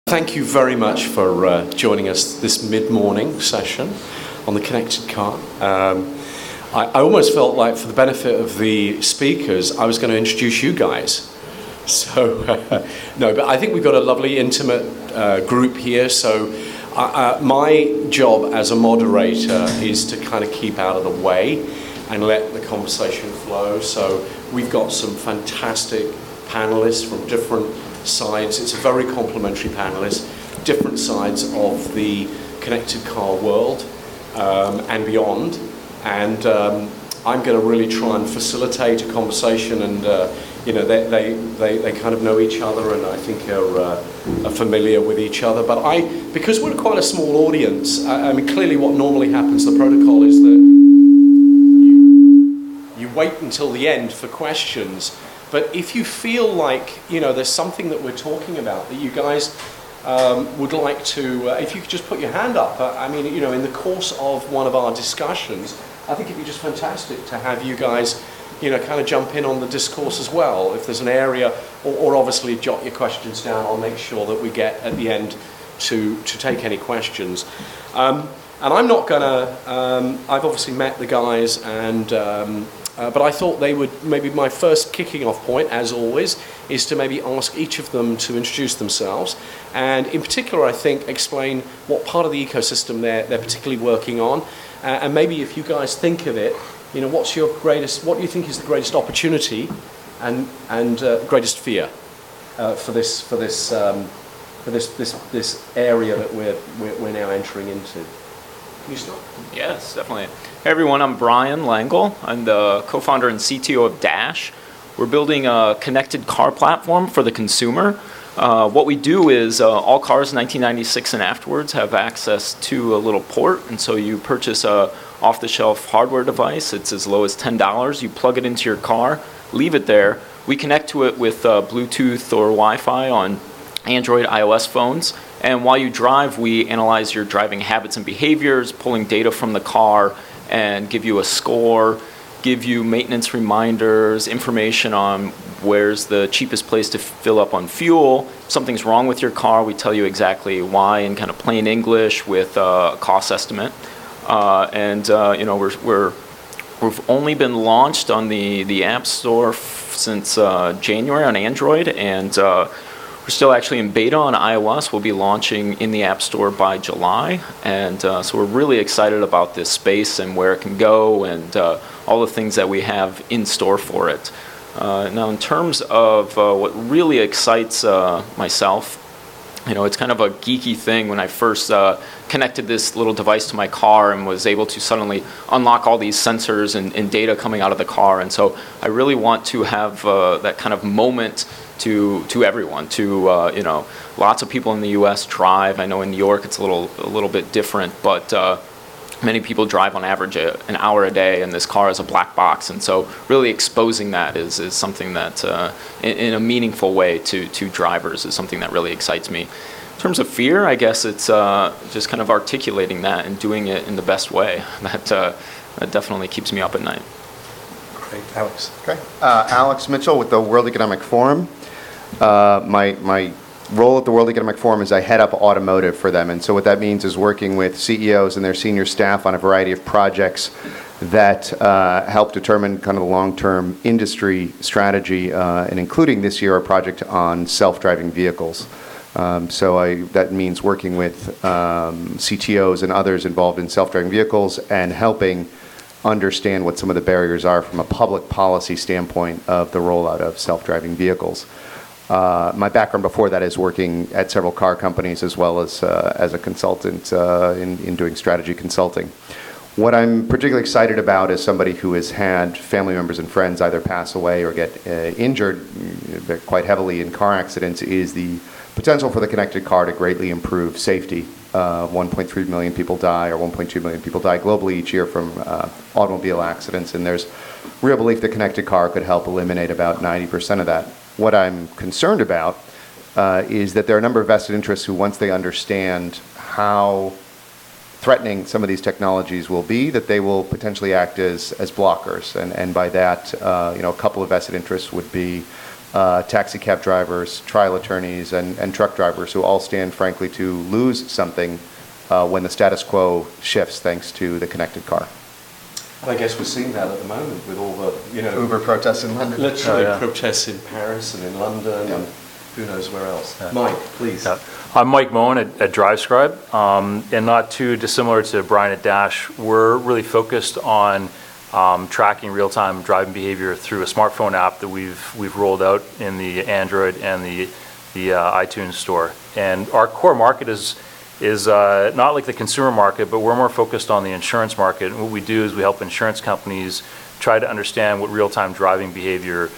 Thank you very much for joining us this mid-morning session on the connected car. I almost felt like, for the benefit of the speakers, I was going to introduce you guys. So, no, but I think we've got a lovely, intimate group here. So my job as a moderator is to kind of keep out of the way and let the conversation flow. So we've got some fantastic panelists from different sides. It's a very complimentary panelist, different sides of the connected car world and beyond. And I'm going to really try and facilitate a conversation, and they kind of know each other, and I think are familiar with each other. But because we're quite a small audience, I mean, clearly what normally happens, the protocol is that you wait until the end for questions. But if you feel like, there's something that we're talking about that you guys would like to, if you could just put your hand up. In the course of one of our discussions, I think it'd be just fantastic to have you guys, kind of jump in on the discourse as well. If there's an area, or obviously jot your questions down, I'll make sure that we get at the end to take any questions. And I'm not gonna, I've obviously met the guys, and but I thought they would, maybe my first kicking off point, as always, is to maybe ask each of them to introduce themselves, and in particular, I think, explain what part of the ecosystem they're particularly working on, and maybe if you guys think of it, what do you think is the greatest opportunity and greatest fear for this area that we're now entering into? Can you start? Yes, definitely. Hey everyone, I'm Brian Langel. I'm the co-founder and CTO of Dash. We're building a connected car platform for the consumer. What we do is all cars 1996 and afterwards have access to a little port, and so you purchase a off-the-shelf hardware device. It's as low as $10. You plug it into your car, leave it there. We connect to it with Bluetooth or Wi-Fi on Android, iOS phones. And while you drive, we analyze your driving habits and behaviors, pulling data from the car, and give you a score, give you maintenance reminders, information on where's the cheapest place to fill up on fuel. If something's wrong with your car, we tell you exactly why in kind of plain English with a cost estimate. We've only been launched on the App Store since January on Android, and we're still actually in beta on iOS. We'll be launching in the App Store by July, and so we're really excited about this space and where it can go, and all the things that we have in store for it. Now, in terms of what really excites myself, it's kind of a geeky thing when I first connected this little device to my car and was able to suddenly unlock all these sensors and data coming out of the car. And so I really want to have that kind of moment to everyone, lots of people in the U.S. drive. I know in New York it's a little bit different, but many people drive on average an hour a day, and this car is a black box. And so really exposing that is something that, in a meaningful way to drivers, is something that really excites me. In terms of fear, I guess it's just kind of articulating that and doing it in the best way. That definitely keeps me up at night. Great. Alex. Okay. Alex Mitchell with the World Economic Forum. My role at the World Economic Forum is I head up automotive for them, and so what that means is working with CEOs and their senior staff on a variety of projects that help determine kind of the long-term industry strategy, and including this year a project on self-driving vehicles. That means working with CTOs and others involved in self-driving vehicles and helping understand what some of the barriers are from a public policy standpoint of the rollout of self-driving vehicles. My background before that is working at several car companies as well as a consultant in doing strategy consulting. What I'm particularly excited about as somebody who has had family members and friends either pass away or get injured quite heavily in car accidents is the potential for the connected car to greatly improve safety. 1.3 million people die, or 1.2 million people die globally each year from automobile accidents, and there's real belief the connected car could help eliminate about 90% of that. What I'm concerned about is that there are a number of vested interests who, once they understand how threatening some of these technologies will be, that they will potentially act as blockers. And by that, a couple of vested interests would be taxi cab drivers, trial attorneys, and truck drivers who all stand, frankly, to lose something when the status quo shifts thanks to the connected car. I guess we're seeing that at the moment with all the, Uber protests in London. literally protests in Paris and in London and who knows where else. Mike, please. I'm Mike Moen at DriveScribe, and not too dissimilar to Brian at Dash. We're really focused on tracking real-time driving behavior through a smartphone app that we've rolled out in the Android and the iTunes store. And our core market is not like the consumer market, but we're more focused on the insurance market. And what we do is we help insurance companies try to understand what real-time driving behavior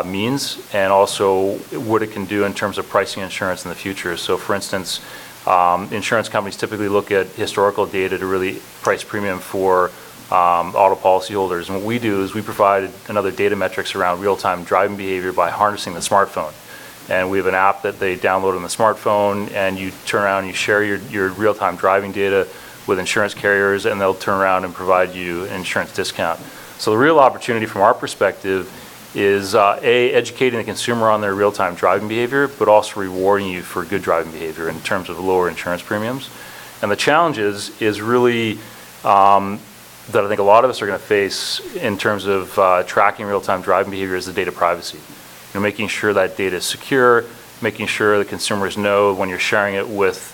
means, and also what it can do in terms of pricing insurance in the future. So for instance, insurance companies typically look at historical data to really price premium for auto policyholders. And what we do is we provide another data metrics around real-time driving behavior by harnessing the smartphone. And we have an app that they download on the smartphone, and you turn around and you share your real-time driving data with insurance carriers, and they'll turn around and provide you an insurance discount. So the real opportunity from our perspective is educating the consumer on their real-time driving behavior, but also rewarding you for good driving behavior in terms of lower insurance premiums. And the challenge is really that I think a lot of us are going to face in terms of tracking real-time driving behavior is the data privacy. Making sure that data is secure, making sure the consumers know when you're sharing it with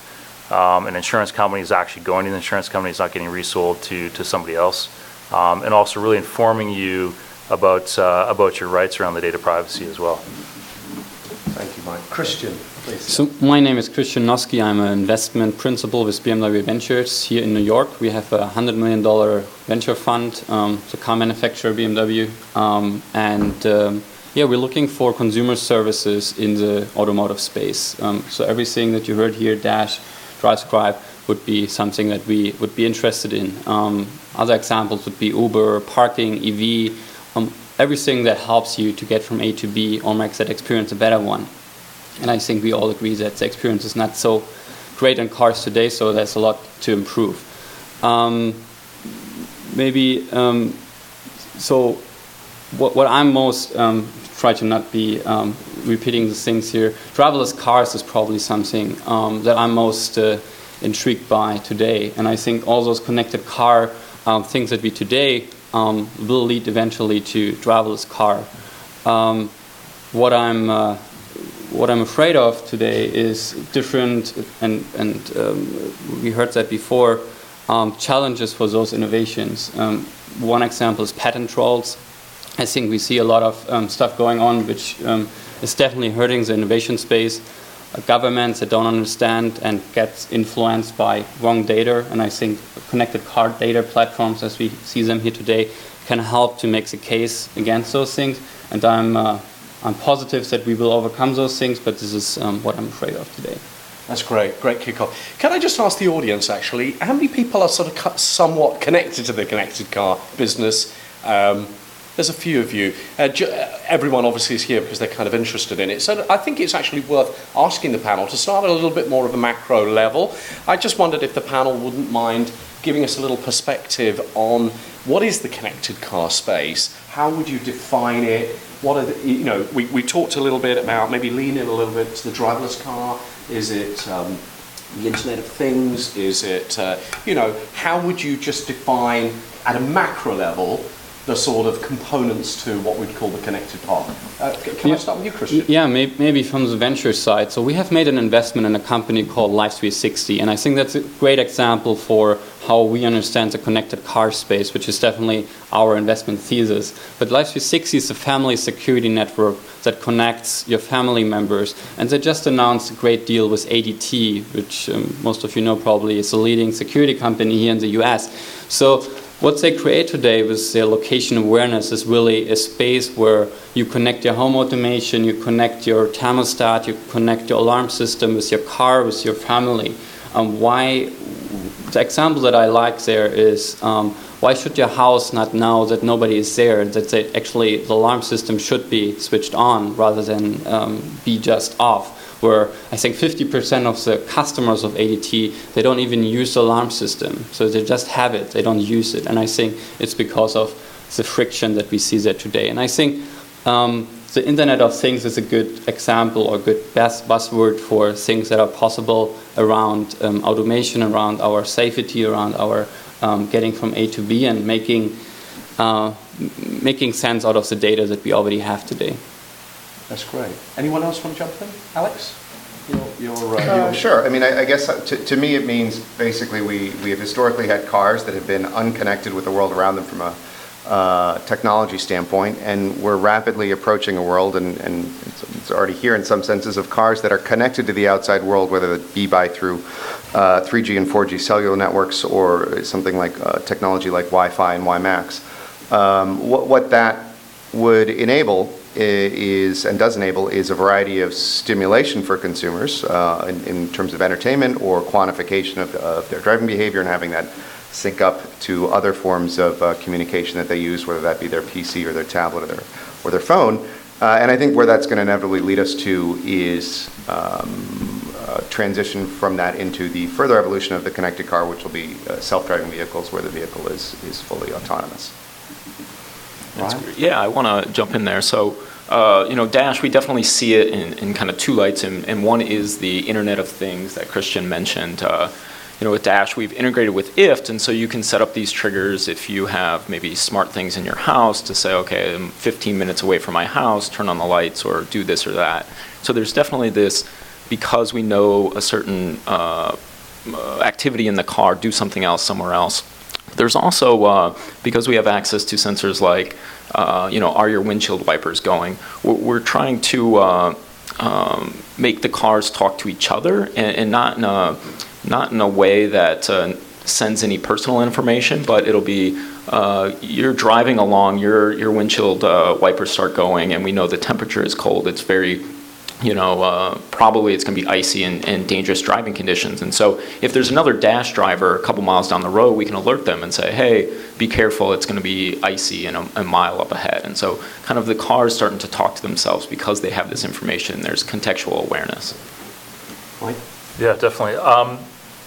an insurance company is actually going to the insurance company, it's not getting resold to somebody else, and also really informing you about your rights around the data privacy as well. Thank you, Mike. Christian, please. So my name is Christian Noske. I'm an investment principal with BMW Ventures here in New York. We have a $100 million venture fund, the car manufacturer BMW, yeah, we're looking for consumer services in the automotive space. So everything that you heard here, Dash, DriveScribe, would be something that we would be interested in. Other examples would be Uber, parking, EV, everything that helps you to get from A to B or makes that experience a better one. And I think we all agree that the experience is not so great in cars today, so there's a lot to improve. So what I'm most try to not be repeating the things here. Driverless cars is probably something that I'm most intrigued by today, and I think all those connected car things that we today will lead eventually to driverless car. What I'm afraid of today is different, and we heard that before, challenges for those innovations. One example is patent trolls. I think we see a lot of stuff going on which is definitely hurting the innovation space. Governments that don't understand and get influenced by wrong data, and I think connected car data platforms as we see them here today can help to make the case against those things, and I'm positive that we will overcome those things, but this is what I'm afraid of today. That's great kickoff. Can I just ask the audience actually, how many people are sort of somewhat connected to the connected car business? There's a few of you. Everyone obviously is here because they're kind of interested in it. So I think it's actually worth asking the panel to start at a little bit more of a macro level. I just wondered if the panel wouldn't mind giving us a little perspective on what is the connected car space? How would you define it? What are the, we talked a little bit about maybe lean in a little bit to the driverless car. Is it the Internet of Things? Is it, how would you just define at a macro level the sort of components to what we'd call the connected part? Can I start with you, Christian? Yeah, maybe from the venture side. So we have made an investment in a company called Life360, and I think that's a great example for how we understand the connected car space, which is definitely our investment thesis. But Life360 is a family security network that connects your family members, and they just announced a great deal with ADT, which most of you know probably is a leading security company here in the US. So what they create today with their location awareness is really a space where you connect your home automation, you connect your thermostat, you connect your alarm system with your car, with your family. The example that I like there is why should your house not know that nobody is there, that actually the alarm system should be switched on rather than be just off? Where I think 50% of the customers of ADT, they don't even use the alarm system. So they just have it, they don't use it. And I think it's because of the friction that we see there today. And I think the Internet of Things is a good example or good buzzword for things that are possible around automation, around our safety, around our getting from A to B, and making sense out of the data that we already have today. That's great. Anyone else want to jump in? Alex? Sure. I mean, I guess to me it means basically we have historically had cars that have been unconnected with the world around them from a technology standpoint, and we're rapidly approaching a world, and it's already here in some senses, of cars that are connected to the outside world, whether it be through 3G and 4G cellular networks or something like technology like Wi-Fi and WiMAX. What that would enable is, and does enable, is a variety of stimulation for consumers in terms of entertainment or quantification of their driving behavior, and having that sync up to other forms of communication that they use, whether that be their PC or their tablet or their phone. And I think where that's going to inevitably lead us to is transition from that into the further evolution of the connected car, which will be self-driving vehicles where the vehicle is fully autonomous. Right. Yeah, I want to jump in there. So, Dash, we definitely see it in kind of two lights, and one is the Internet of Things that Christian mentioned. With Dash, we've integrated with IFT, and so you can set up these triggers if you have maybe smart things in your house to say, okay, I'm 15 minutes away from my house, turn on the lights or do this or that. So there's definitely this, because we know a certain activity in the car, do something else somewhere else. There's also, because we have access to sensors like, are your windshield wipers going? We're trying to make the cars talk to each other, and not in a way that sends any personal information, but it'll be you're driving along, your windshield wipers start going, and we know the temperature is cold. It's very, probably it's going to be icy and dangerous driving conditions. And so if there's another Dash driver a couple miles down the road, we can alert them and say, hey, be careful, it's going to be icy and a mile up ahead. And so kind of the cars starting to talk to themselves because they have this information. There's contextual awareness. Mike? Yeah, definitely.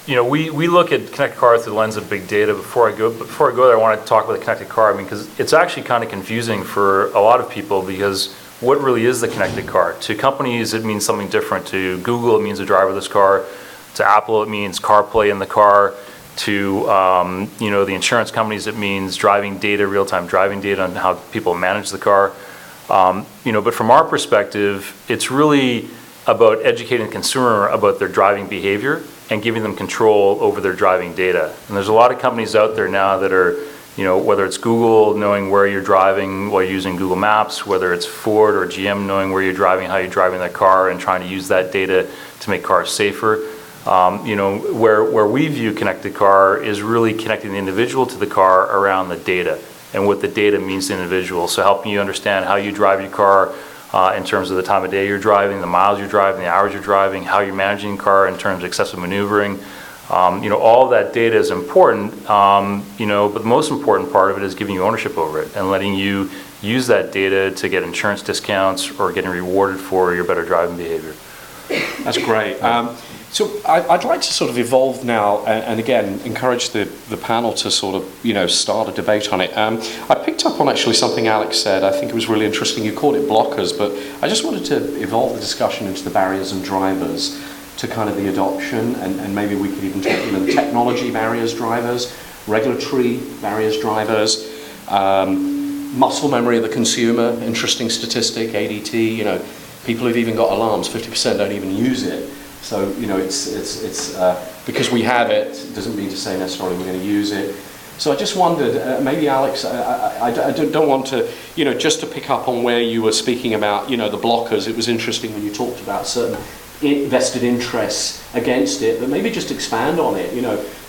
We look at connected car through the lens of big data. Before I go there, I want to talk about the connected car. Because it's actually kind of confusing for a lot of people, because what really is the connected car? To companies, it means something different. To Google, it means a driverless car. To Apple, it means CarPlay in the car. To the insurance companies, it means driving data, real-time driving data on how people manage the car. But from our perspective, it's really about educating the consumer about their driving behavior and giving them control over their driving data. And there's a lot of companies out there now that are, whether it's Google knowing where you're driving while using Google Maps, whether it's Ford or GM knowing where you're driving, how you're driving that car, and trying to use that data to make cars safer. Where we view connected car is really connecting the individual to the car around the data and what the data means to the individual. So helping you understand how you drive your car, in terms of the time of day you're driving, the miles you're driving, the hours you're driving, how you're managing the car in terms of excessive maneuvering. All of that data is important, but the most important part of it is giving you ownership over it and letting you use that data to get insurance discounts or getting rewarded for your better driving behavior. That's great. So I'd like to sort of evolve now, and again, encourage the panel to sort of, start a debate on it. I picked up on actually something Alex said. I think it was really interesting. You called it blockers, but I just wanted to evolve the discussion into the barriers and drivers to kind of the adoption, and maybe we could even talk, the technology barriers, drivers, regulatory barriers, drivers, muscle memory of the consumer, interesting statistic, ADT, people who've even got alarms, 50% don't even use it. So, it's because we have it doesn't mean to say necessarily we're going to use it. So I just wondered, maybe Alex, I don't want to, just to pick up on where you were speaking about, the blockers. It was interesting when you talked about certain vested interests against it, but maybe just expand on it.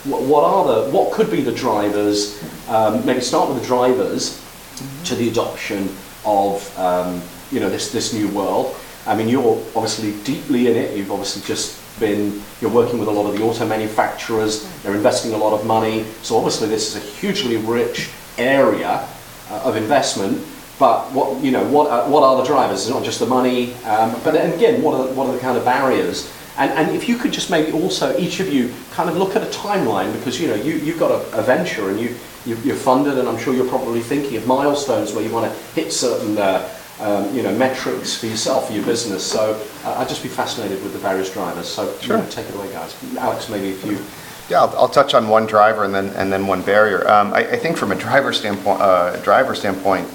What could be the drivers? Maybe start with the drivers to the adoption of, this new world. I mean, you're obviously deeply in it. You've obviously you're working with a lot of the auto manufacturers. They're investing a lot of money. So obviously this is a hugely rich area of investment. But what are the drivers? It's not just the money, but again, what are the kind of barriers? And if you could just maybe also, each of you, kind of look at a timeline, because you've got a venture and you're funded, and I'm sure you're probably thinking of milestones where you want to hit certain metrics for yourself, for your business. So I'd just be fascinated with the various drivers. So take it away, guys. Alex, maybe if you... Yeah, I'll touch on one driver and then one barrier. I think from a driver standpoint,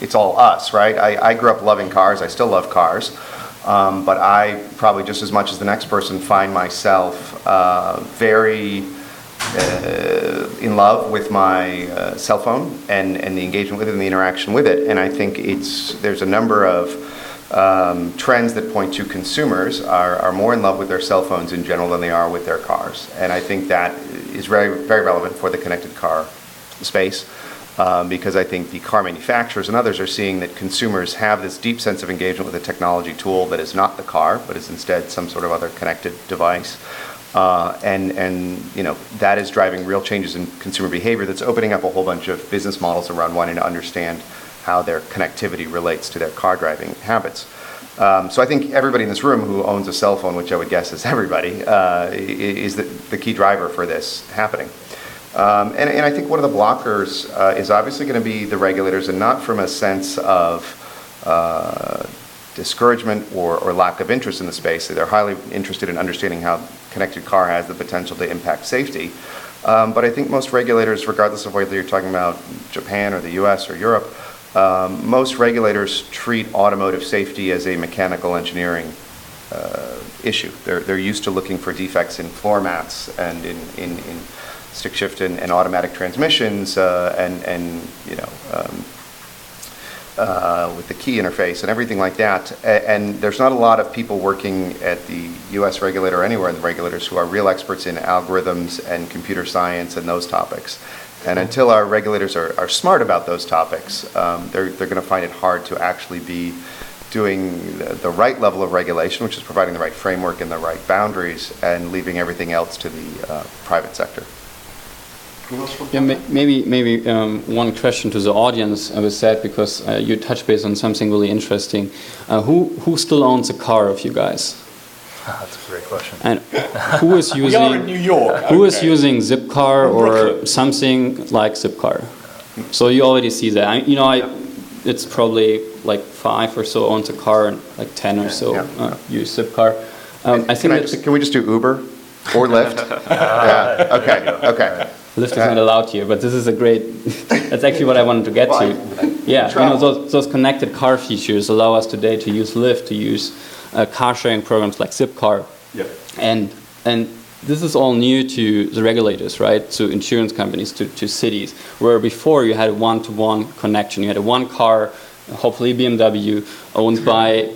it's all us, right? I grew up loving cars. I still love cars. But I probably just as much as the next person find myself very in love with my cell phone and the engagement with it and the interaction with it. And I think there's a number of trends that point to consumers are more in love with their cell phones in general than they are with their cars. And I think that is very, very relevant for the connected car space. Because I think the car manufacturers and others are seeing that consumers have this deep sense of engagement with a technology tool that is not the car, but is instead some sort of other connected device. And that is driving real changes in consumer behavior that's opening up a whole bunch of business models around wanting to understand how their connectivity relates to their car driving habits. So I think everybody in this room who owns a cell phone, which I would guess is everybody, is the key driver for this happening. And I think one of the blockers is obviously going to be the regulators, and not from a sense of discouragement or lack of interest in the space. They're highly interested in understanding how connected car has the potential to impact safety. But I think most regulators, regardless of whether you're talking about Japan or the US or Europe, most regulators treat automotive safety as a mechanical engineering issue. They're used to looking for defects in floor mats and in stick shift and automatic transmissions with the key interface and everything like that. And there's not a lot of people working at the US regulator or anywhere in the regulators who are real experts in algorithms and computer science and those topics. And until our regulators are smart about those topics, they're going to find it hard to actually be doing the right level of regulation, which is providing the right framework and the right boundaries, and leaving everything else to the private sector. Yeah, maybe one question to the audience with that, because you touched base on something really interesting. Who still owns a car of you guys? That's a great question. And who is using? We are in New York. Who is using Zipcar or something like Zipcar? So you already see that. It's probably like 5 or so owns a car, and like 10 or so use Zipcar. I think can we just do Uber or Lyft? Yeah. Okay. Lyft is not allowed here, but this is a great. That's actually what I wanted to get to. Yeah, those connected car features allow us today to use Lyft, to use car sharing programs like Zipcar, and this is all new to the regulators, right? To insurance companies, to cities, where before you had a one-to-one connection. You had a one car, hopefully BMW, owned by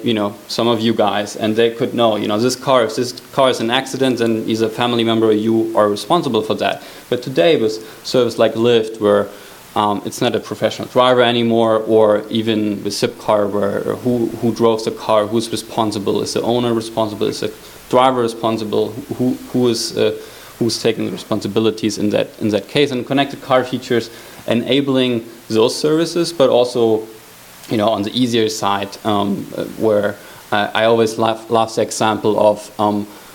some of you guys, and they could know this car. If this car is an accident, then he's a family member. You are responsible for that. But today, with service like Lyft, where it's not a professional driver anymore, or even with Zipcar, where who drove the car, who's responsible? Is the owner responsible? Is the driver responsible? Who's taking the responsibilities in that case? And connected car features enabling those services, but also on the easier side, where I always love the example of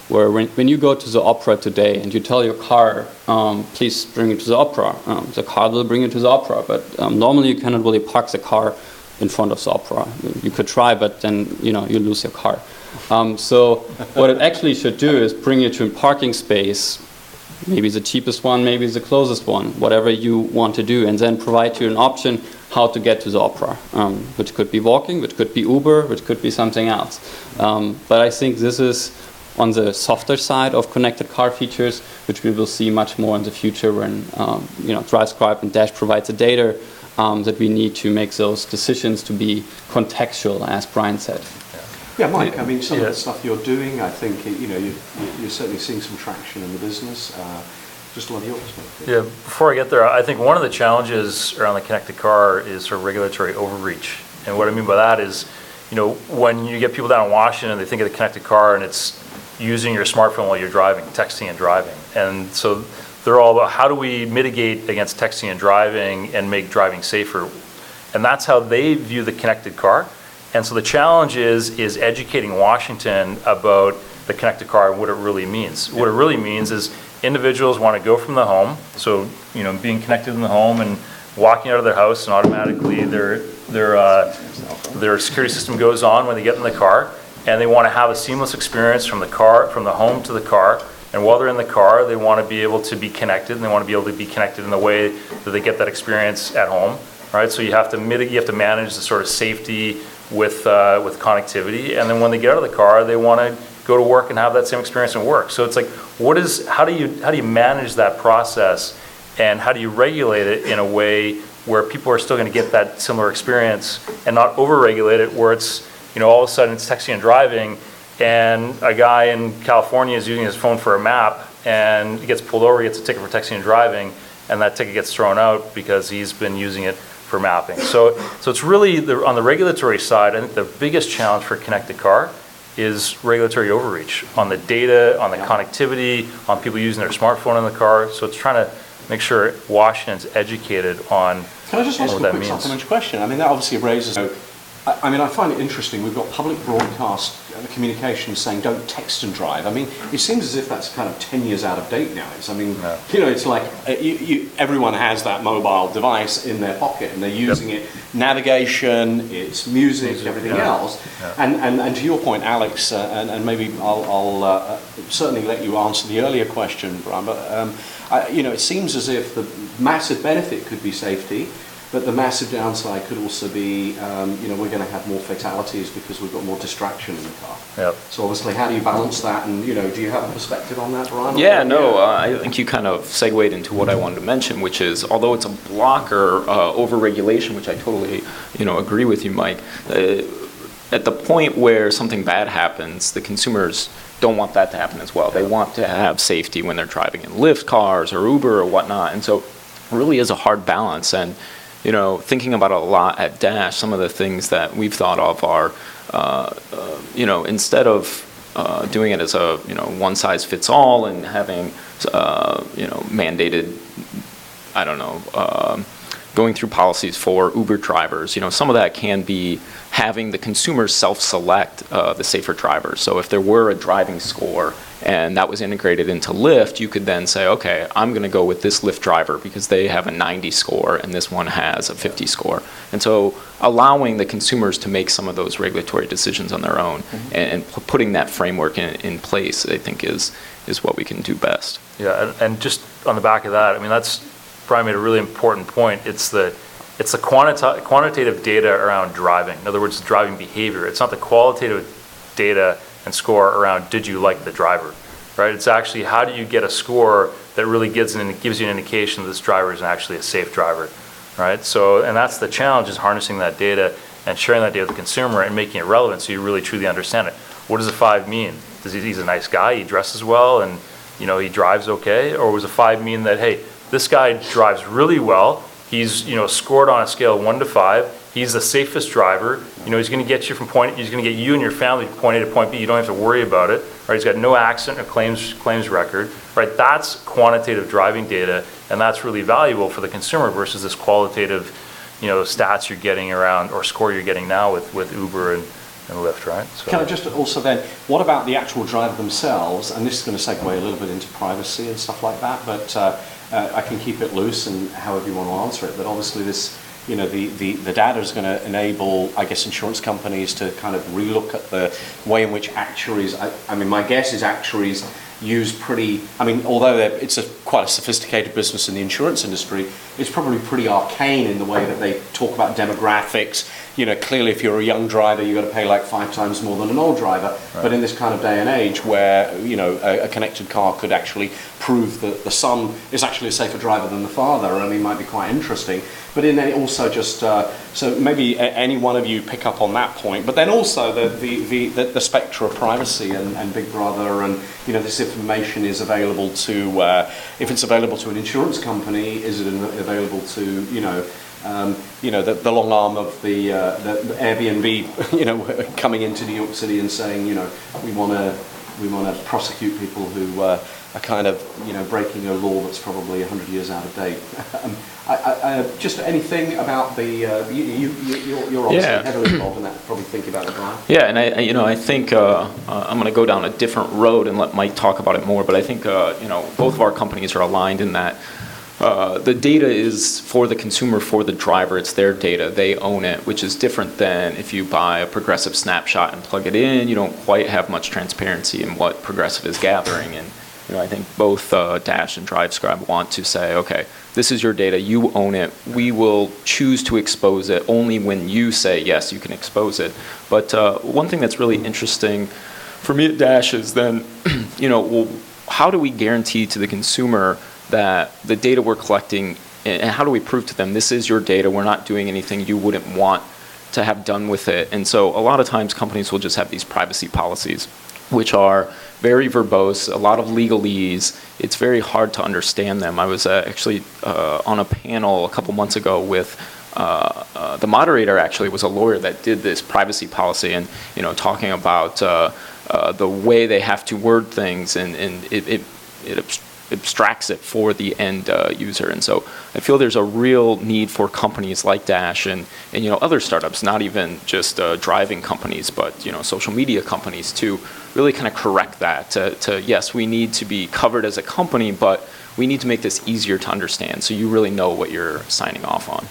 where when you go to the opera today and you tell your car, please bring it to the opera, the car will bring you to the opera. But normally you cannot really park the car in front of the opera. You could try, but then you lose your car. So what it actually should do is bring you to a parking space, maybe the cheapest one, maybe the closest one, whatever you want to do, and then provide you an option how to get to the opera, which could be walking, which could be Uber, which could be something else. But I think this is on the softer side of connected car features, which we will see much more in the future when DriveScribe and Dash provides the data that we need to make those decisions to be contextual, as Brian said. Yeah, Mike, I mean, some of the stuff you're doing, I think, you're certainly seeing some traction in the business. Just love your perspective. Yeah, before I get there, I think one of the challenges around the connected car is sort of regulatory overreach. And what I mean by that is, when you get people down in Washington, they think of the connected car and it's using your smartphone while you're driving, texting and driving. And so they're all about how do we mitigate against texting and driving and make driving safer. And that's how they view the connected car. And so the challenge is educating Washington about the connected car and what it really means. What it really means is individuals want to go from the home, so being connected in the home and walking out of their house, and automatically they're their security system goes on when they get in the car, and they want to have a seamless experience from the home to the car. And while they're in the car, they want to be able to be connected, and they want to be able to be connected in the way that they get that experience at home, right? So you have to manage the sort of safety with connectivity, and then when they get out of the car, they want to go to work and have that same experience at work. So it's like, how do you manage that process, and how do you regulate it in a way where people are still going to get that similar experience and not over-regulate it where it's, all of a sudden it's texting and driving, and a guy in California is using his phone for a map, and he gets pulled over, he gets a ticket for texting and driving, and that ticket gets thrown out because he's been using it for mapping. So it's really, on the regulatory side, I think the biggest challenge for a connected car is regulatory overreach on the data, on the connectivity, on people using their smartphone in the car. So it's trying to make sure Washington's educated on Can I just ask what a that quick means. supplementary question? I mean, that obviously raises... I find it interesting. We've got public broadcast communications saying don't text and drive. I mean, it seems as if that's kind of 10 years out of date now. It's like everyone has that mobile device in their pocket, and they're using it. Navigation, it's music, everything else. And to your point, Alex, and maybe I'll certainly let you answer the earlier question, Brian, but it seems as if the massive benefit could be safety, but the massive downside could also be, we're going to have more fatalities because we've got more distraction in the car. Yep. So obviously, how do you balance that? And, do you have a perspective on that, Brian? I think you kind of segued into what I wanted to mention, which is, although it's a blocker, over-regulation, which I totally, agree with you, Mike, at the point where something bad happens, the consumers don't want that to happen as well. They want to have safety when they're driving in Lyft cars or Uber or whatnot. And so it really is a hard balance. And thinking about it a lot at Dash, some of the things that we've thought of are, instead of doing it as a, one size fits all and having, mandated, going through policies for Uber drivers, some of that can be having the consumers self-select the safer drivers. So if there were a driving score and that was integrated into Lyft, you could then say, okay, I'm going to go with this Lyft driver because they have a 90 score and this one has a 50 score. And so allowing the consumers to make some of those regulatory decisions on their own and putting that framework in place, I think is what we can do best. Yeah, and just on the back of that, that's Brian made a really important point. It's the quantitative data around driving. In other words, driving behavior. It's not the qualitative data and score around did you like the driver, right? It's actually how do you get a score that really gives you an indication that this driver is actually a safe driver, right? So, and that's the challenge, is harnessing that data and sharing that data with the consumer and making it relevant so you really truly understand it. What does a 5 mean? He's a nice guy, he dresses well, and he drives okay? Or was a 5 mean that, hey, this guy drives really well, he's scored on a scale of 1 to 5. He's the safest driver. He's going to get you he's going to get you and your family from point A to point B. You don't have to worry about it. Right? He's got no accident or claims record. Right? That's quantitative driving data, and that's really valuable for the consumer versus this qualitative, stats you're getting around or score you're getting now with Uber and Lyft. Right? So. Can I just also then, what about the actual driver themselves? And this is going to segue a little bit into privacy and stuff like that, but I can keep it loose and however you want to answer it. But obviously this. The data is going to enable, I guess, insurance companies to kind of relook at the way in which actuaries, my guess is actuaries use although it's quite a sophisticated business in the insurance industry, it's probably pretty arcane in the way that they talk about demographics. Clearly if you're a young driver, you've got to pay like 5 times more than an old driver. Right. But in this kind of day and age where, a connected car could actually prove that the son is actually a safer driver than the father, might be quite interesting. But in then also just, so maybe any one of you pick up on that point, but then also the spectre of privacy and Big Brother and, this information is available to, if it's available to an insurance company, is it available to, the long arm of the Airbnb, coming into New York City and saying, we want to prosecute people who are kind of, breaking a law that's probably 100 years out of date. Just anything about the you're obviously heavily involved in that. Probably think about it, Brian. Yeah, and I think I'm going to go down a different road and let Mike talk about it more. But I think both of our companies are aligned in that the data is for the consumer, for the driver. It's their data. They own it, which is different than if you buy a Progressive snapshot and plug it in. You don't quite have much transparency in what Progressive is gathering. And I think both Dash and DriveScribe want to say, okay, this is your data. You own it. We will choose to expose it only when you say, yes, you can expose it. But one thing that's really interesting for me at Dash is then, well, how do we guarantee to the consumer that the data we're collecting, and how do we prove to them this is your data, we're not doing anything you wouldn't want to have done with it? And so a lot of times companies will just have these privacy policies, which are very verbose, a lot of legalese. It's very hard to understand them. I was actually on a panel a couple months ago with the moderator actually was a lawyer that did this privacy policy, and talking about the way they have to word things, and it abstracts it for the end user. And so I feel there's a real need for companies like Dash and other startups, not even just driving companies, but social media companies, to really kind of correct that. To yes, we need to be covered as a company, but we need to make this easier to understand, so you really know what you're signing off on.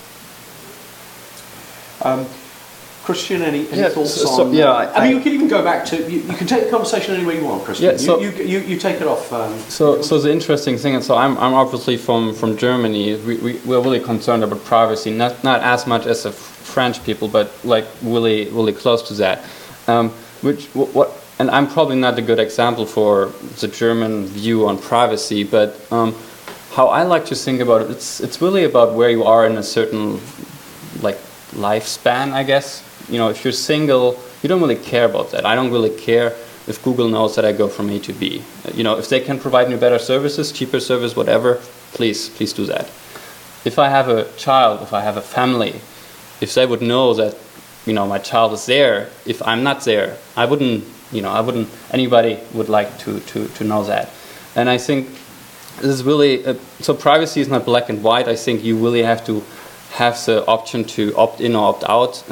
Christian, any thoughts so, on? I mean, you can even go back to. You can take the conversation any way you want, Christian. Yeah, you take it off. So the interesting thing, and so I'm obviously from Germany. We're really concerned about privacy, not as much as the French people, but like really close to that. And I'm probably not a good example for the German view on privacy, but how I like to think about it, it's really about where you are in a certain lifespan, I guess. If you're single, you don't really care about that. I don't really care if Google knows that I go from A to B. If they can provide me better services, cheaper service, whatever, please do that. If I have a child, if I have a family, if they would know that, my child is there, if I'm not there, I wouldn't, anybody would like to know that. And I think this is really, so privacy is not black and white. I think you really have to have the option to opt in or opt out,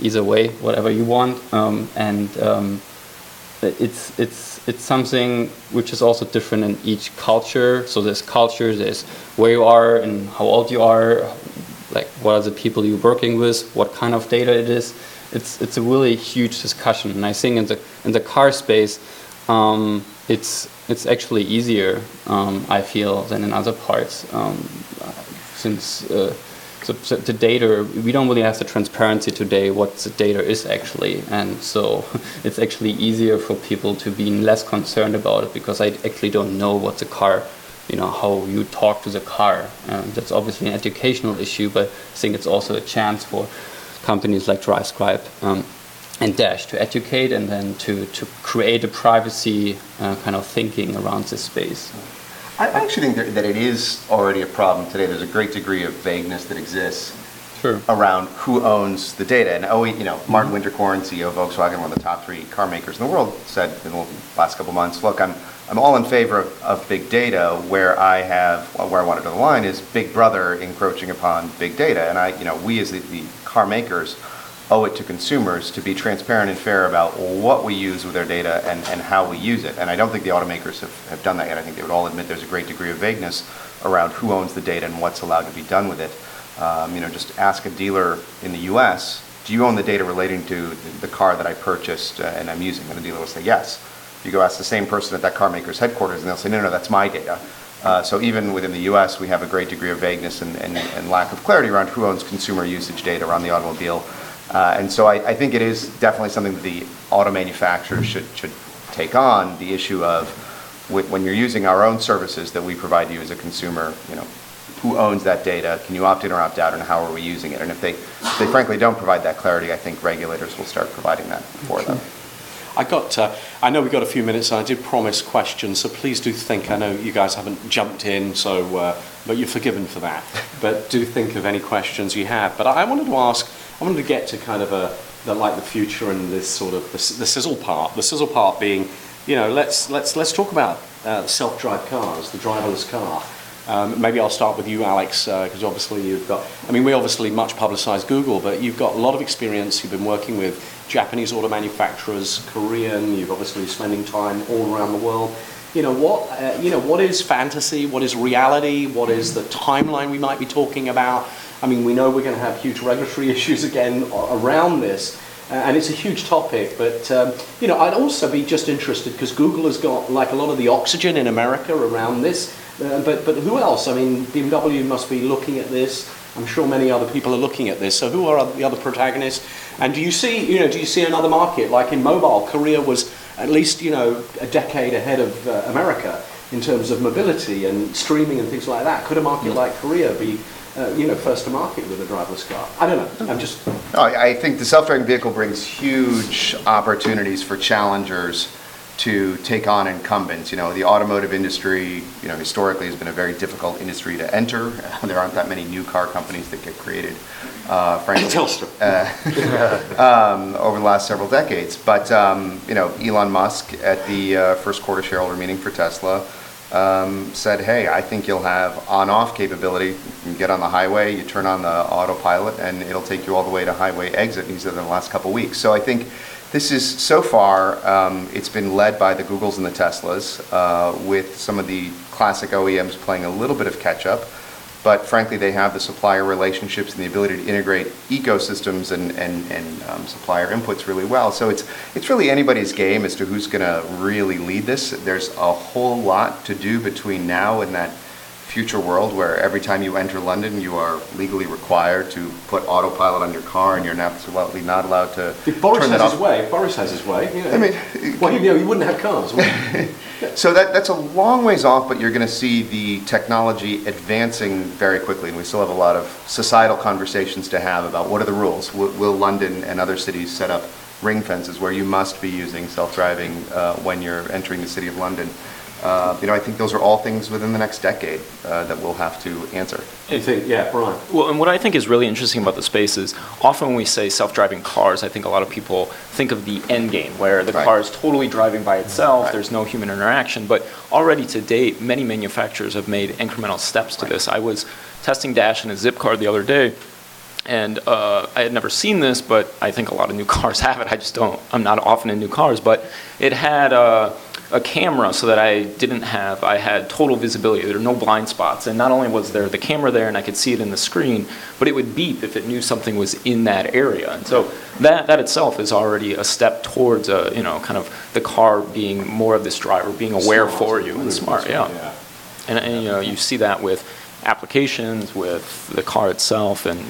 either way, whatever you want, and it's something which is also different in each culture. So there's culture, there's where you are and how old you are, like what are the people you're working with, what kind of data it is. It's a really huge discussion, and I think in the car space, it's actually easier, I feel, than in other parts, since. So the data, we don't really have the transparency today what the data is actually, and so it's actually easier for people to be less concerned about it, because I actually don't know what the car, how you talk to the car. That's obviously an educational issue, but I think it's also a chance for companies like DriveScribe and Dash to educate and then to create a privacy kind of thinking around this space. I actually think that it is already a problem today. There's a great degree of vagueness that exists around who owns the data. And Martin Winterkorn, CEO of Volkswagen, one of the top 3 car makers in the world, said in the last couple of months, look, I'm all in favor of big data. Where I want to draw the line is Big Brother encroaching upon big data. And we as the car makers owe it to consumers to be transparent and fair about what we use with our data and how we use it. And I don't think the automakers have done that yet. I think they would all admit there's a great degree of vagueness around who owns the data and what's allowed to be done with it. Just ask a dealer in the US, do you own the data relating to the car that I purchased and I'm using? And the dealer will say yes. You go ask the same person at that car maker's headquarters and they'll say, no, that's my data. So even within the US, we have a great degree of vagueness and lack of clarity around who owns consumer usage data around the automobile. And so I think it is definitely something that the auto manufacturers should take on, the issue of when you're using our own services that we provide you as a consumer, who owns that data, can you opt in or opt out, and how are we using it? And if they frankly don't provide that clarity, I think regulators will start providing that for them. I know we've got a few minutes, and I did promise questions, so please do think. I know you guys haven't jumped in, but you're forgiven for that. But do think of any questions you have. But I wanted to get to kind of the future and this sort of the sizzle part. The sizzle part being, let's talk about self-drive cars, the driverless car. Maybe I'll start with you, Alex, because obviously we obviously much publicize Google, but you've got a lot of experience. You've been working with Japanese auto manufacturers, Korean, you've obviously spending time all around the world. what is fantasy, what is reality, what is the timeline we might be talking about. I mean, we know we're going to have huge regulatory issues again around this, and it's a huge topic. But I'd also be just interested because Google has got like a lot of the oxygen in America around this. But who else? I mean, BMW must be looking at this. I'm sure many other people are looking at this. So who are the other protagonists? And do you see another market like in mobile? Korea was at least a decade ahead of America in terms of mobility and streaming and things like that. Could a market like Korea be first to market with a driverless car? I don't know. No, I think the self-driving vehicle brings huge opportunities for challengers to take on incumbents. The automotive industry, historically has been a very difficult industry to enter. There aren't that many new car companies that get created, frankly, over the last several decades. But, Elon Musk at the first quarter shareholder meeting for Tesla said, hey, I think you'll have on-off capability. You get on the highway, you turn on the autopilot, and it'll take you all the way to highway exit, he said, in the last couple of weeks. So I think this is, so far, it's been led by the Googles and the Teslas, with some of the classic OEMs playing a little bit of catch-up. But frankly, they have the supplier relationships and the ability to integrate ecosystems and supplier inputs really well. So it's really anybody's game as to who's going to really lead this. There's a whole lot to do between now and that future world where every time you enter London, you are legally required to put autopilot on your car, and you're absolutely not allowed to if Boris turn that has off. his way, if Boris has his way, I mean, you wouldn't have cars. So that's a long ways off, but you're going to see the technology advancing very quickly, and we still have a lot of societal conversations to have about what are the rules. Will London and other cities set up ring fences where you must be using self-driving when you're entering the city of London? I think those are all things within the next decade that we'll have to answer. You think, yeah, Brian? Well, and what I think is really interesting about the space is often when we say self-driving cars, I think a lot of people think of the end game where the car is totally driving by itself, there's no human interaction. But already to date, many manufacturers have made incremental steps to this. I was testing Dash in a Zipcar the other day, and I had never seen this, but I think a lot of new cars have it. I'm not often in new cars, but it had a camera so that I had total visibility. There were no blind spots. And not only was there the camera there and I could see it in the screen, but it would beep if it knew something was in that area. And so that itself is already a step towards kind of the car being more of this driver, being aware for you and smart. Yeah. And you see that with applications, with the car itself. And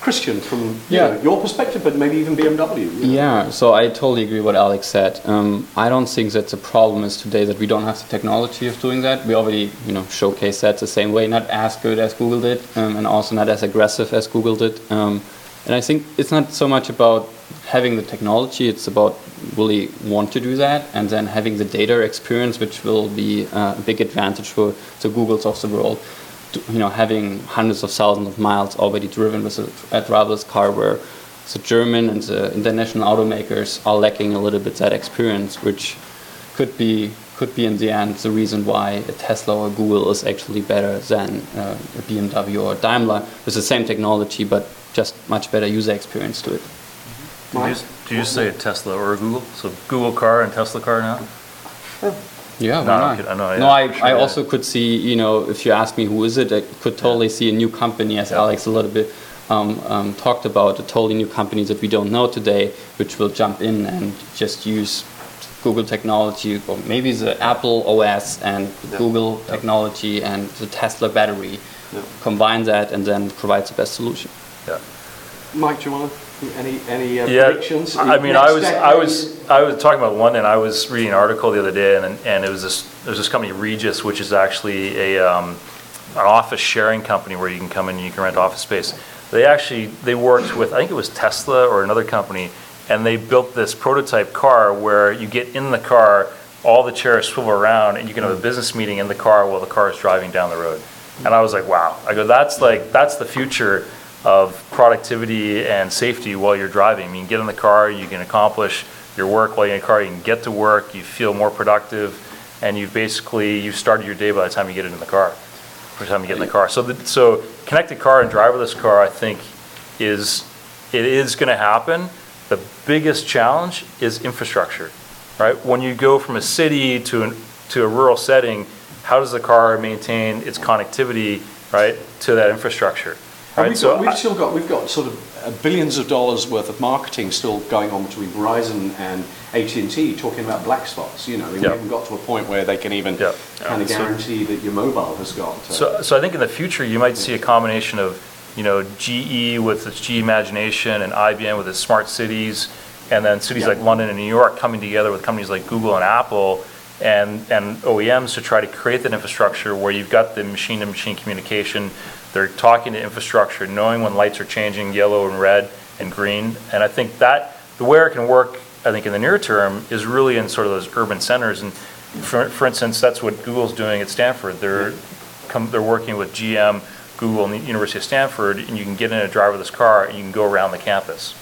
Christian, from your perspective, but maybe even BMW. Yeah, so I totally agree with what Alex said. I don't think that the problem is today that we don't have the technology of doing that. We already showcase that the same way, not as good as Google did, and also not as aggressive as Google did. And I think it's not so much about having the technology, it's about really want to do that, and then having the data experience, which will be a big advantage for the Googles of the world. Having hundreds of thousands of miles already driven with a driverless car, where the German and the international automakers are lacking a little bit that experience, which could be in the end the reason why a Tesla or Google is actually better than a BMW or Daimler with the same technology, but just much better user experience to it. Do you say a Tesla or a Google? So Google car and Tesla car now? Yeah, why not? I also could see, if you ask me who is it, I could totally see a new company, as Alex a little bit talked about, a totally new company that we don't know today, which will jump in and just use Google technology, or maybe the Apple OS and Google technology and the Tesla battery, combine that and then provide the best solution. Yeah. Mike, do you want to? Any predictions? I mean, I was talking about London. I was reading an article the other day, and there's this company Regis, which is actually an office sharing company where you can come in and you can rent office space. They worked with, I think it was Tesla or another company, and they built this prototype car where you get in the car, all the chairs swivel around, and you can have a business meeting in the car while the car is driving down the road. And I was like, wow. I go, that's the future of productivity and safety while you're driving. I mean, you get in the car, you can accomplish your work while you're in the car, you can get to work, you feel more productive, and you've started your day by the time you get into the car, by the time you get in the car. So connected car and driverless car, I think, is going to happen. The biggest challenge is infrastructure, right? When you go from a city to to a rural setting, how does the car maintain its connectivity, right, to that infrastructure? And Right? we've got sort of billions of dollars worth of marketing still going on between Verizon and AT&T talking about black spots. You know, we haven't got to a point where they can even kind of guarantee that your mobile has got. So I think in the future you might see a combination of, you know, GE with its G Imagination and IBM with its smart cities, and then cities like London and New York coming together with companies like Google and Apple and OEMs to try to create that infrastructure where you've got the machine-to-machine communication. They're talking to infrastructure, knowing when lights are changing yellow and red and green. And I think that the way it can work, I think in the near term, is really in sort of those urban centers. And for instance, that's what Google's doing at Stanford. They're working with GM, Google, and the University of Stanford, and you can get in a driverless car and you can go around the campus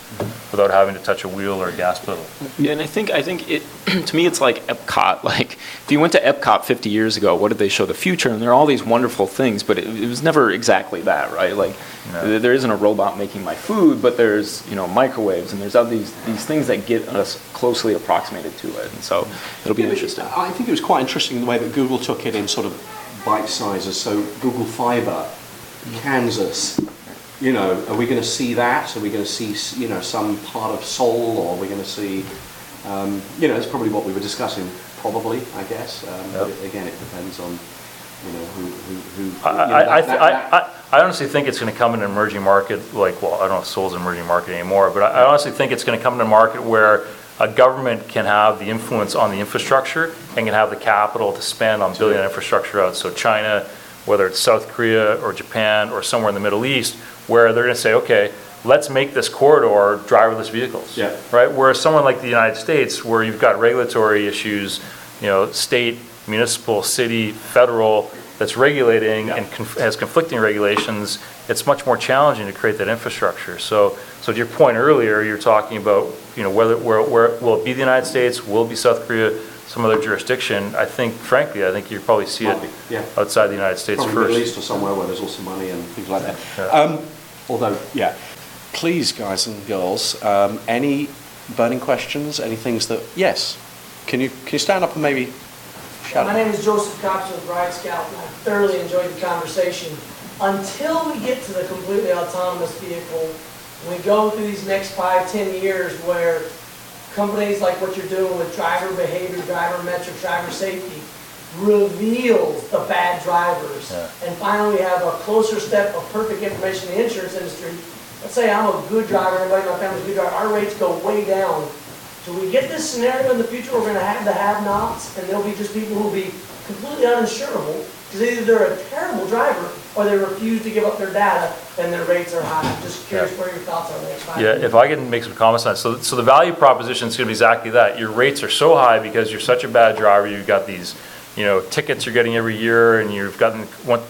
without having to touch a wheel or a gas pedal. Yeah, and I think it to me it's like Epcot. Like if you went to Epcot 50 years ago, what did they show? The future, and there are all these wonderful things, but it was never exactly that, right? Like there isn't a robot making my food, but there's microwaves, and there's all these things that get us closely approximated to it, and so it'll be interesting. I think it was quite interesting the way that Google took it in sort of bite sizes. So Google Fiber, Kansas. You know, are we going to see that? Are we going to see, some part of Seoul, or are we going to see, it's probably what we were discussing, probably, I guess. But again, it depends on, who. I honestly think it's going to come in an emerging market, I don't know if Seoul's an emerging market anymore, but I honestly think it's going to come in a market where a government can have the influence on the infrastructure and can have the capital to spend on building that infrastructure out. So China, whether it's South Korea or Japan or somewhere in the Middle East, where they're going to say, okay, let's make this corridor driverless vehicles, right? Whereas someone like the United States, where you've got regulatory issues, state, municipal, city, federal, that's regulating and has conflicting regulations, it's much more challenging to create that infrastructure. So to your point earlier, you're talking about, where will it be the United States, will it be South Korea, some other jurisdiction? I think you probably see it outside the United States probably first. Middle East or somewhere where there's also money and things like that. Although, please, guys and girls, any burning questions, any things that, yes, can you stand up and maybe shout? My name is Joseph Cox with Ride Scout, and I thoroughly enjoyed the conversation. Until we get to the completely autonomous vehicle, we go through these next 5-10 years where companies like what you're doing with driver behavior, driver metrics, driver safety, reveals the bad drivers. And finally we have a closer step of perfect information in the insurance industry. Let's say I'm a good driver, everybody in my family's a good driver, our rates go way down. So we get this scenario in the future where we're going to have the have-nots, and there'll be just people who will be completely uninsurable because either they're a terrible driver or they refuse to give up their data and their rates are high. I'm just curious where your thoughts are on the next 5 years. If I can make some comments on that. So the value proposition is going to be exactly that. Your rates are so high because you're such a bad driver. You've got these tickets you're getting every year, and you've gotten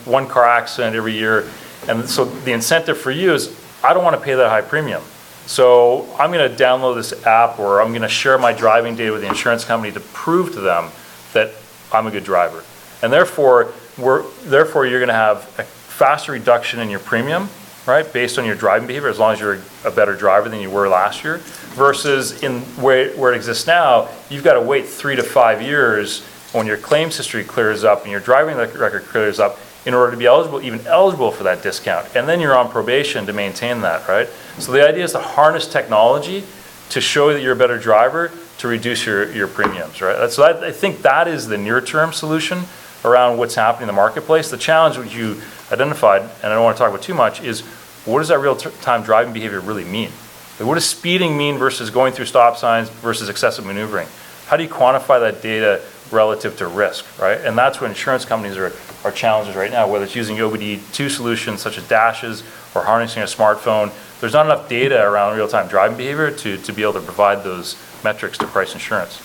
one car accident every year. And so the incentive for you is, I don't want to pay that high premium. So I'm going to download this app, or I'm going to share my driving data with the insurance company to prove to them that I'm a good driver. And therefore you're going to have a faster reduction in your premium, right, based on your driving behavior, as long as you're a better driver than you were last year, versus in where it exists now, you've got to wait 3 to 5 years when your claims history clears up and your driving record clears up in order to be eligible for that discount. And then you're on probation to maintain that, right? So the idea is to harness technology to show that you're a better driver to reduce your premiums, right? So I think that is the near-term solution around what's happening in the marketplace. The challenge which you identified, and I don't want to talk about too much, is what does that real-time driving behavior really mean? Like, what does speeding mean versus going through stop signs versus excessive maneuvering? How do you quantify that data relative to risk, right? And that's what insurance companies are challenges right now, whether it's using OBD2 solutions such as dashes or harnessing a smartphone. There's not enough data around real-time driving behavior to be able to provide those metrics to price insurance.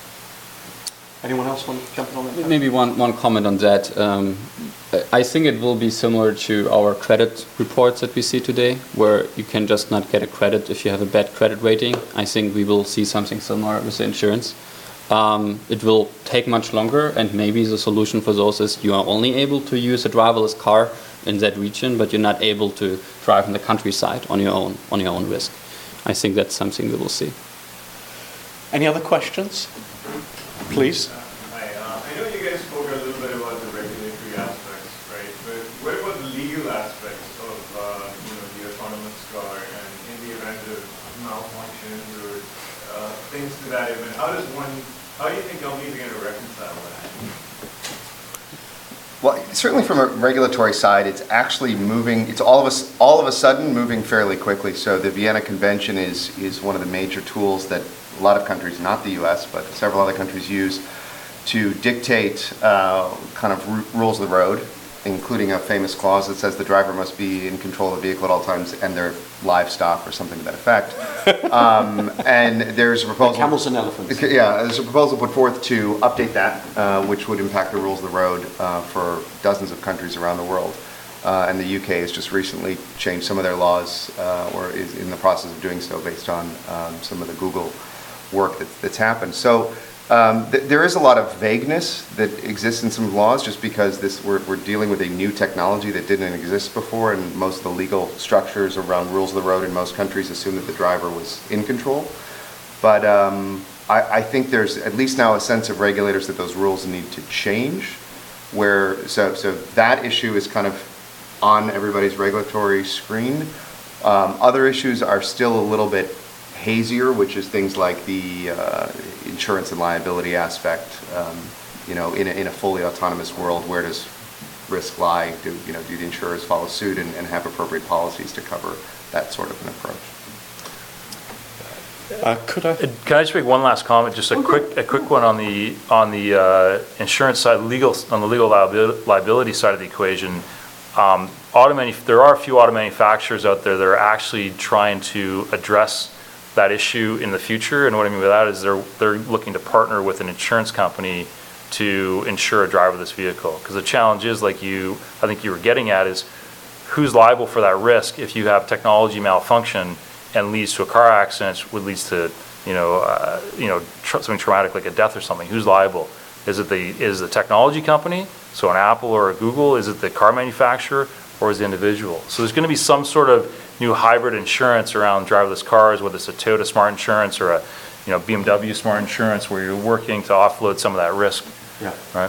Anyone else want to jump in on that? Maybe one comment on that. I think it will be similar to our credit reports that we see today, where you can just not get a credit if you have a bad credit rating. I think we will see something similar with the insurance. It will take much longer, and maybe the solution for those is you are only able to use a driverless car in that region, but you're not able to drive in the countryside on your own risk. I think that's something we will see. Any other questions? Please. I know you guys spoke things to that event. How do you think LDs are going to reconcile that? Well, certainly from a regulatory side, it's actually moving, it's all of a sudden moving fairly quickly. So the Vienna Convention is one of the major tools that a lot of countries, not the US, but several other countries use to dictate kind of rules of the road, including a famous clause that says the driver must be in control of the vehicle at all times and their livestock or something to that effect. And there's a proposal... Camels and elephants. Yeah, there's a proposal put forth to update that, which would impact the rules of the road for dozens of countries around the world. And the UK has just recently changed some of their laws, or is in the process of doing so based on some of the Google work that's happened. So there is a lot of vagueness that exists in some laws just because we're dealing with a new technology that didn't exist before, and most of the legal structures around rules of the road in most countries assume that the driver was in control. But I think there's at least now a sense of regulators that those rules need to change, so that issue is kind of on everybody's regulatory screen. Other issues are still a little bit hazier, which is things like the insurance and liability aspect. In a fully autonomous world, where does risk lie? Do the insurers follow suit and have appropriate policies to cover that sort of an approach? Can I just make one last comment? Just a quick one on the insurance side, on the legal liability side of the equation. There are a few auto manufacturers out there that are actually trying to address that issue in the future, and what I mean by that is they're looking to partner with an insurance company to insure a driver of this vehicle. Because the challenge is, I think you were getting at, is who's liable for that risk if you have technology malfunction and leads to a car accident, which leads to something traumatic like a death or something. Who's liable? Is the technology company, so an Apple or a Google? Is it the car manufacturer, or is the individual? So there's going to be some sort of new hybrid insurance around driverless cars, whether it's a Toyota Smart Insurance or a BMW Smart Insurance, where you're working to offload some of that risk. Yeah. Right.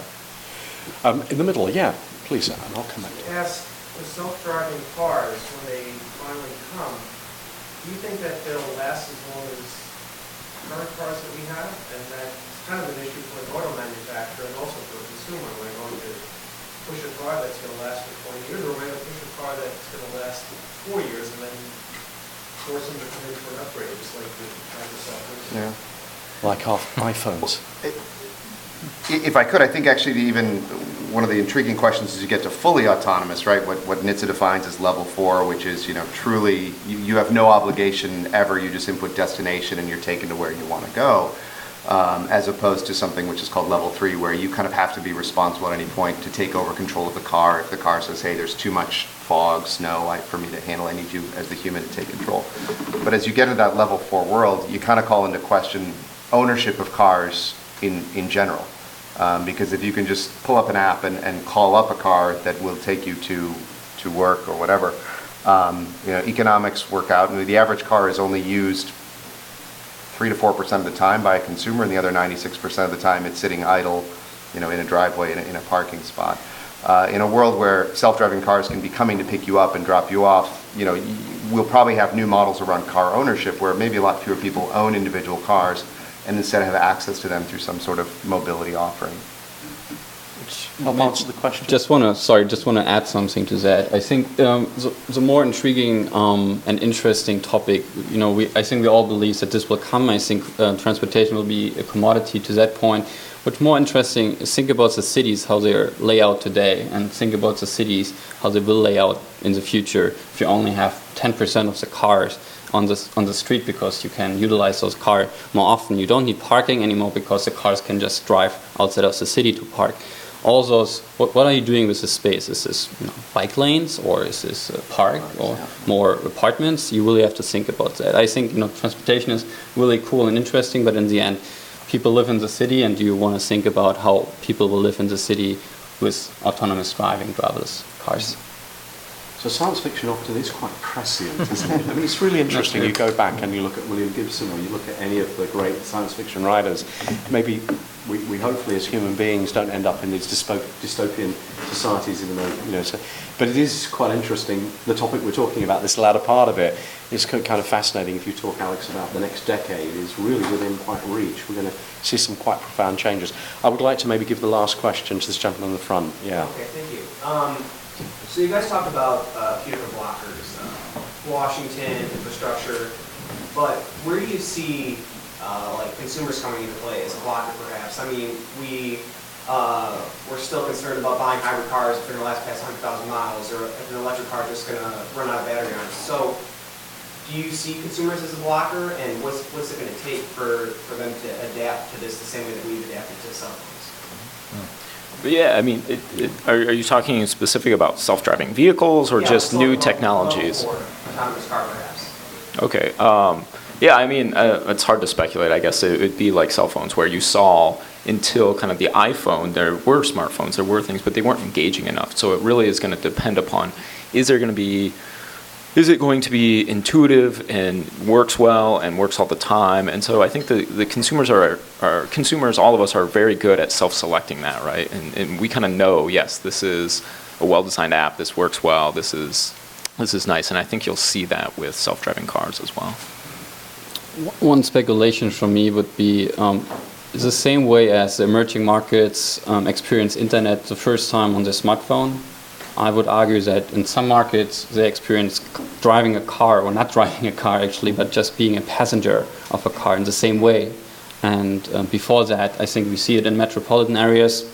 In the middle, yeah, please, and I'll come back to you. Ask the self-driving cars when they finally come, do you think that they'll last as long as current cars that we have? And that's kind of an issue for an auto manufacturer and also for a consumer. We're going to push a car that's going to last for 20 years, or we're going to push a car that's going to last 4 years and then force them to come in for an upgrade, just like the Microsoft. Yeah. Like our iPhones. If I could, I think actually even one of the intriguing questions is you get to fully autonomous, right? What NHTSA defines as level 4, which is, truly you have no obligation ever. You just input destination and you're taken to where you want to go, as opposed to something which is called level 3, where you kind of have to be responsible at any point to take over control of the car. If the car says, hey, there's too much fog, snow for me to handle, I need you as the human to take control. But as you get into that level 4 world, you kind of call into question ownership of cars in general. Because if you can just pull up an app and call up a car that will take you to work or whatever, economics work out, and the average car is only used 3 to 4% of the time by a consumer, and the other 96% of the time it's sitting idle, in a driveway in a parking spot. In a world where self-driving cars can be coming to pick you up and drop you off, we'll probably have new models around car ownership where maybe a lot fewer people own individual cars, and instead have access to them through some sort of mobility offering. Help answer the question. Just want to add something to that. I think the more intriguing and interesting topic, I think we all believe that this will come. I think transportation will be a commodity to that point. What's more interesting is think about the cities, how they're laid out today, and think about the cities, how they will lay out in the future if you only have 10% of the cars on the street, because you can utilize those cars more often. You don't need parking anymore because the cars can just drive outside of the city to park. All those, what are you doing with the space? Is this bike lanes, or is this a park, or more apartments? You really have to think about that. I think transportation is really cool and interesting, but in the end, people live in the city, and you want to think about how people will live in the city with autonomous driving, driverless cars. So science fiction often is quite prescient, isn't it? I mean, it's really interesting. You go back and you look at William Gibson, or you look at any of the great science fiction writers, maybe we hopefully as human beings don't end up in these dystopian societies, even though, so, but it is quite interesting, the topic we're talking about, this latter part of it, is kind of fascinating. If you talk, Alex, about the next decade, is really within quite reach. We're going to see some quite profound changes. I would like to maybe give the last question to this gentleman in the front. Yeah. Okay, thank you. So you guys talked about a few different blockers, Washington, infrastructure, but where do you see like consumers coming into play as a blocker, perhaps? I mean, we're still concerned about buying hybrid cars if they're going to last past 100,000 miles, or if an electric car is just going to run out of battery on it. So, do you see consumers as a blocker, and what's it going to take for them to adapt to this the same way that we've adapted to cell phones? Yeah, I mean, are you talking specific about self-driving vehicles or just new technologies? Autonomous car, perhaps. Okay. Yeah, I mean, it's hard to speculate. I guess it would be like cell phones, where you saw until kind of the iPhone, there were smartphones, there were things, but they weren't engaging enough. So it really is going to depend upon, is it going to be intuitive and works well and works all the time? And so I think the consumers are consumers, all of us are very good at self-selecting that, right? And we kind of know, yes, this is a well-designed app, this works well, this is nice. And I think you'll see that with self-driving cars as well. One speculation from me would be, it's the same way as the emerging markets experience internet the first time on their smartphone. I would argue that in some markets they experience driving a car, or not driving a car actually, but just being a passenger of a car in the same way. And before that, I think we see it in metropolitan areas,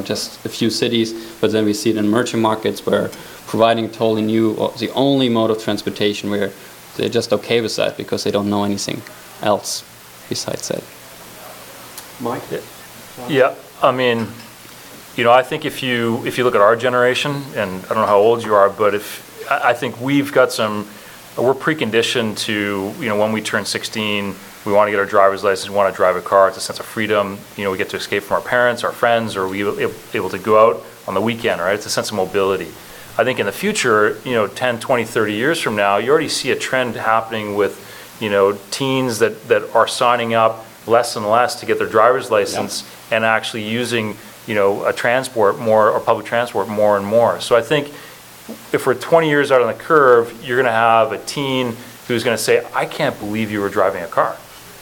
just a few cities, but then we see it in emerging markets where providing a totally new, or the only mode of transportation where they're just okay with that because they don't know anything else besides that. Mike? Yeah, I mean, I think if you look at our generation, and I don't know how old you are, but I think we're preconditioned to, when we turn 16, we want to get our driver's license, we want to drive a car. It's a sense of freedom. We get to escape from our parents, our friends, or we're able to go out on the weekend, right? It's a sense of mobility. I think in the future, 10, 20, 30 years from now, you already see a trend happening with, teens that are signing up less and less to get their driver's license and actually using, a transport more, or public transport more and more. So I think if we're 20 years out on the curve, you're going to have a teen who's going to say, I can't believe you were driving a car,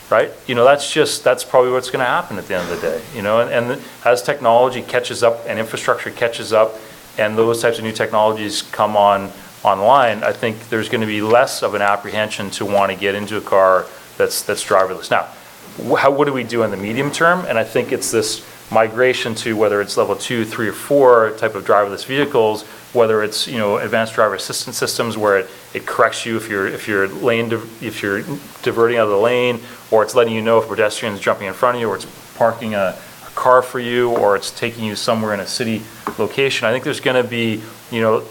right? That's probably what's going to happen at the end of the day, and as technology catches up and infrastructure catches up, and those types of new technologies come online, I think there's going to be less of an apprehension to want to get into a car that's driverless. Now, what do we do in the medium term? And I think it's this migration to whether it's level 2, 3, or 4 type of driverless vehicles, whether it's advanced driver assistance systems where it corrects you if you're diverting out of the lane, or it's letting you know if a pedestrian is jumping in front of you, or it's parking a car for you, or it's taking you somewhere in a city location. I think there's going to be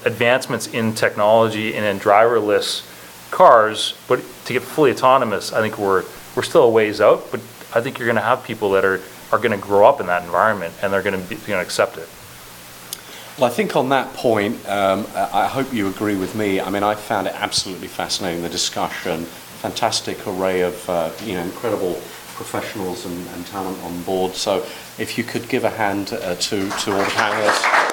advancements in technology and in driverless cars, but to get fully autonomous, I think we're still a ways out. But I think you're going to have people that are going to grow up in that environment, and they're going to accept it. Well, I think on that point, I hope you agree with me. I mean, I found it absolutely fascinating, the discussion, fantastic array of incredible professionals and talent on board. So if you could give a hand to all the panelists.